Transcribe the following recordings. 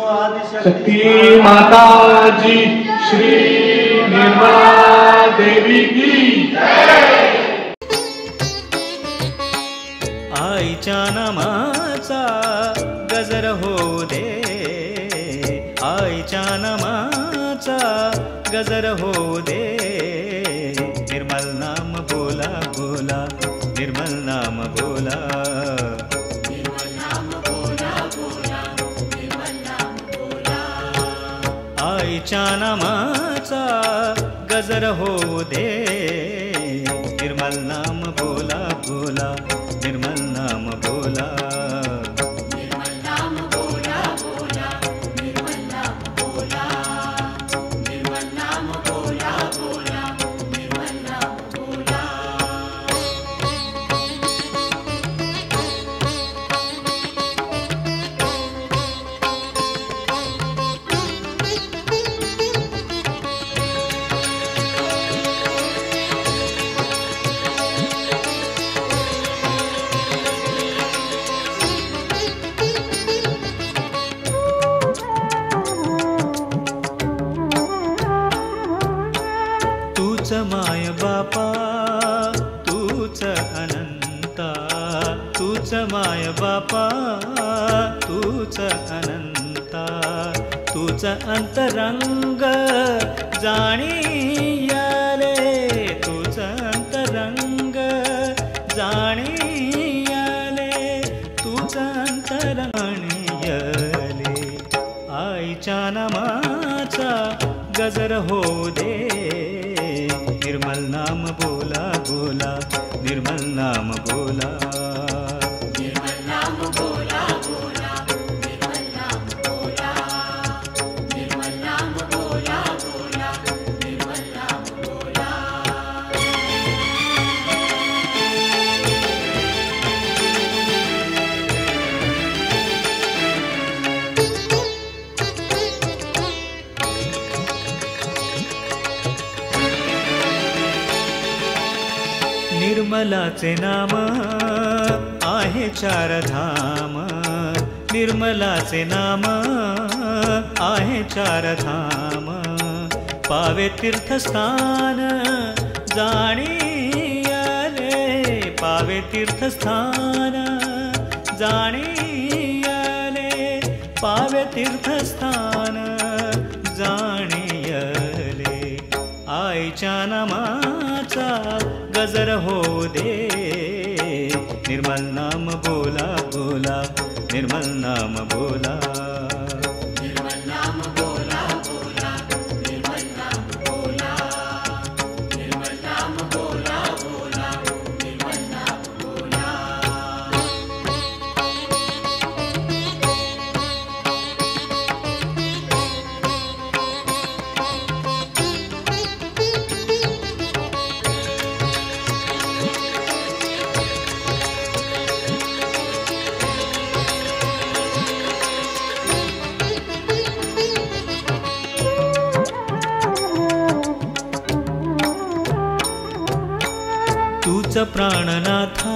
शक्ती माताजी श्री निर्मला देवी की आईच्या नामाचा गजर होऊ दे, आईच्या नामाचा गजर होऊ दे, निर्मल नाम बोला बोला, निर्मल नाम बोला, निर्मल नाम बोला बोला, निर्मल नाम बोला, आईच्या नामाचा गजर होऊ दे, निर्मल नाम बोला बोला, निर्मल नाम बोला, निर्मल नाम बोला बोला, निर्मल नाम बोला, निर्मल नाम बोला बोला, निर्मल नाम बोला। तूच माय बापा तूच अनंता, तूच माय बापा तूच अनंता, तूच अंतरंग जाणीयाले, तूच अंतरंग जाणीयाले, तूच अंतराणीयाले, आईच्या नामाचा गजर होऊ दे, निर्मल नाम बोला बोला, निर्मल नाम बोला, निर्मल नाम बोला बोला, निर्मल नाम बोला, निर्मल नाम बोला बोला, निर्मल नाम बोला। निर्मलाचे नाम आहे चार धाम, निर्मलाचे नाम आहे चार धाम, पावे तीर्थस्थान जाणीयाले, पावे तीर्थस्थान जाणीयाले, पावे तीर्थस्थान जाणीयाले, आईच्या नामाचा गजर होऊ दे, निर्मल नाम बोला बोला, निर्मल नाम बोला, निर्मल नाम बोला बोला, निर्मल नाम बोला, निर्मल नाम बोला बोला, निर्मल नाम बोला। तूच प्राणनाथा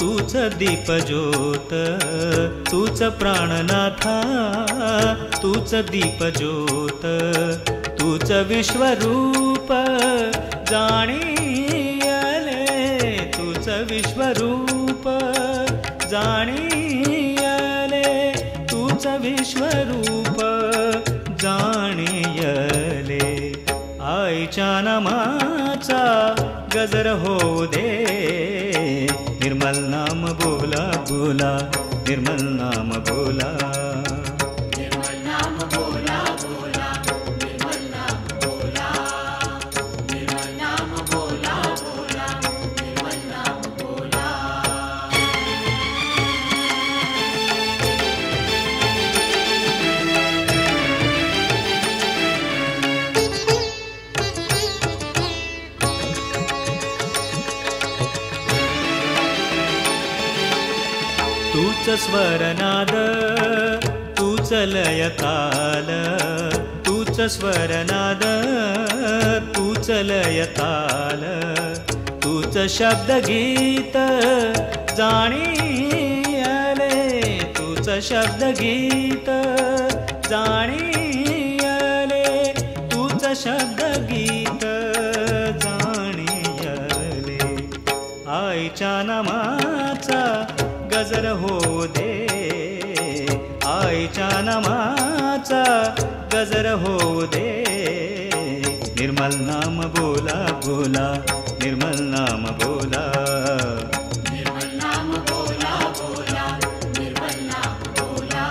तूच दीप ज्योत, तूच प्राणनाथा तूच दीप ज्योत, तूच विश्वरूप जाणीयाले, तूच विश्वरूप जाणीयाले, तूच विश्वरूप जाणीयाले, आईच्या नामाचा गजर होऊ दे, निर्मल नाम बोला बोला, निर्मल नाम बोला, निर्मल नाम बोला बोला, निर्मल नाम बोला, निर्मल नाम बोला बोला, निर्मल नाम बोला। तूच स्वरनाद तूच लयताल, तूच स्वरनाद तूच लयताल, तूच शब्द गीत जाणीयाले, तूच शब्द गीत जाणियले, तूच शब्द गीत जाणियले. आईच्या नामाचा गजर होऊ दे, आईच्या नामाचा गजर होऊ दे. निर्मल नाम बोला बोला, निर्मल नाम बोला, निर्मल नाम बोला बोला, निर्मल नाम बोला.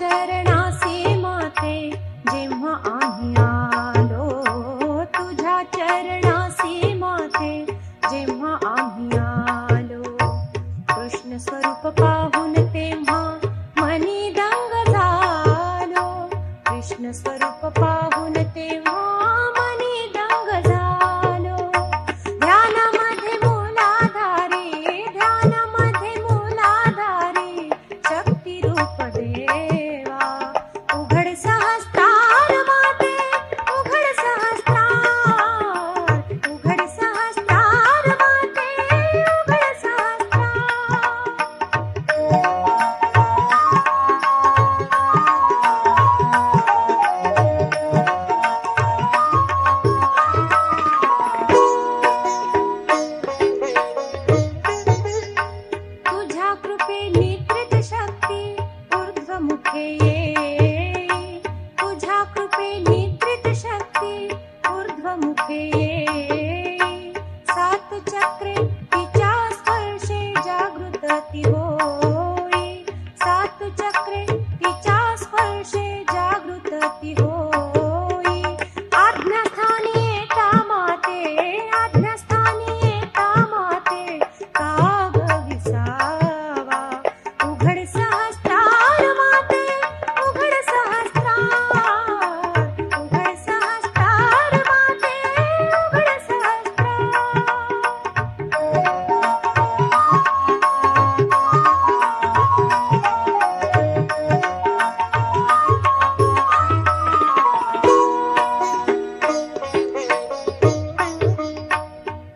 चरणासी माते जेव्हा आम्ही आलो, तुझ्या चरणासी माते जेव्हा आम्ही आलो. कृष्ण स्वरूप पाहून तेव्हा मनी दंग झालो, कृष्ण स्वरूप पाहून तेव्हा मनी दंग झालो. ध्यानामध्ये मूलाधारी, ध्यानामध्ये मूलाधारी शक्ती रूप देवा. उघड सहस्त्रार माते, उघड सहस्त्रार, उघड सहस्त्रार माते, उघड सहस्त्रार. तुझ्या कृपेने त्रित शक्ती ऊर्ध्वमुखे येई, तुझ्या कृपेने त्रित शक्ती ऊर्ध्वमुखे येई. सात चक्रे तिच्या स्पर्शे जागृत ती होई, सात चक्रे तिच्या स्पर्शे जागृत ती होई. आज्ञास्थानी एका माते, आज्ञास्थानी एका माते काग विसावा. उघड सहस्त्रार माते, उघड सहस्त्रार, उघड सहस्त्रार माते, उघड सहस्त्रार.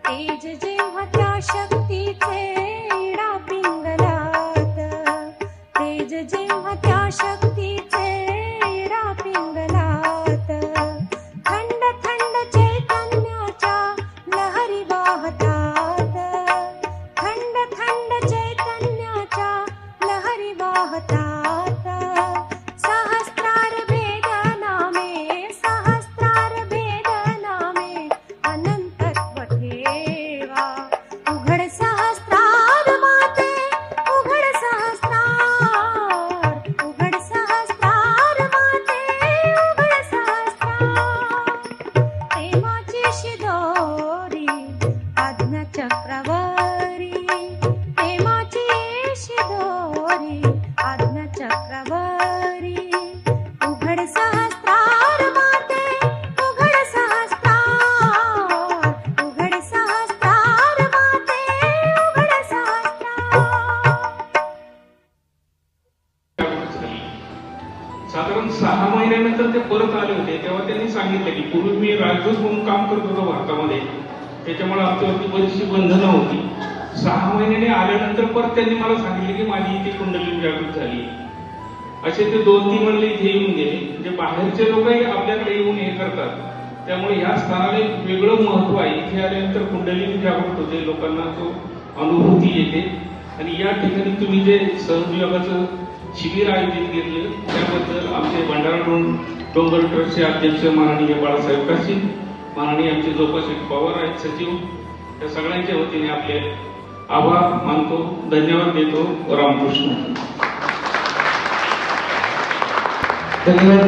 तेज जेव्हा त्या शक्तीचे इडा पिंगलात, तेज जेव्हा त्या शक्तीचे इडा पिंगलात. थंड थंड चैतन्याच्या लहरी वाहतात, थंड थंड चैतन्याच्या लहरी वाहतात. सहस्त्रार भेद नामे, सहस्त्रार भेद नामे अनंतत्व ठेवा. उघड सहस्त्रार माते, उघड सहस्त्रार, उघड सहस्त्रार माते, उघड सहस्त्रार. प्रेमाची शिदोरी आज्ञा चक्रवरी, प्रेमाची शिदोरी आज्ञा चक्रवरी. उघड सहस्त्रार माते, उघड सहस्त्रार, उघड सहस्त्रार माते, उघड सहस्त्रार. साधारण 6 महिन्यानंतर ते परत आले होते. तेव्हा त्यांनी सांगितलं की पूर्वी मी राजदूत म्हणून काम करत होतो भारतामध्ये, त्याच्यामुळे आमच्यावरती बरीचशी बंधनं होती. 6 महिन्याने आल्यानंतर परत त्यांनी मला सांगितलं की माझी इथे कुंडलिनी जागृत झाली. असे ते 2-3 म्हणले इथे येऊन गेले. म्हणजे बाहेरचे लोकही आपल्याकडे येऊन हे करतात, त्यामुळे ह्या स्थानाला एक वेगळं महत्व आहे. इथे आल्यानंतर कुंडलिनी जागृत होते, लोकांना तो अनुभूती येते. आणि या ठिकाणी तुम्ही जे सहयोगाचं शिबिर आयोजित केलं त्याबद्दल आमचे भंडारा डोंगर ट्रस्टचे अध्यक्ष माननीय बाळासाहेब काशी, माननीय आमचे जोपाशेठ पवार आहेत सचिव, या सगळ्यांच्या वतीने आपले आभार मानतो, धन्यवाद देतो. रामकृष्ण. धन्यवाद.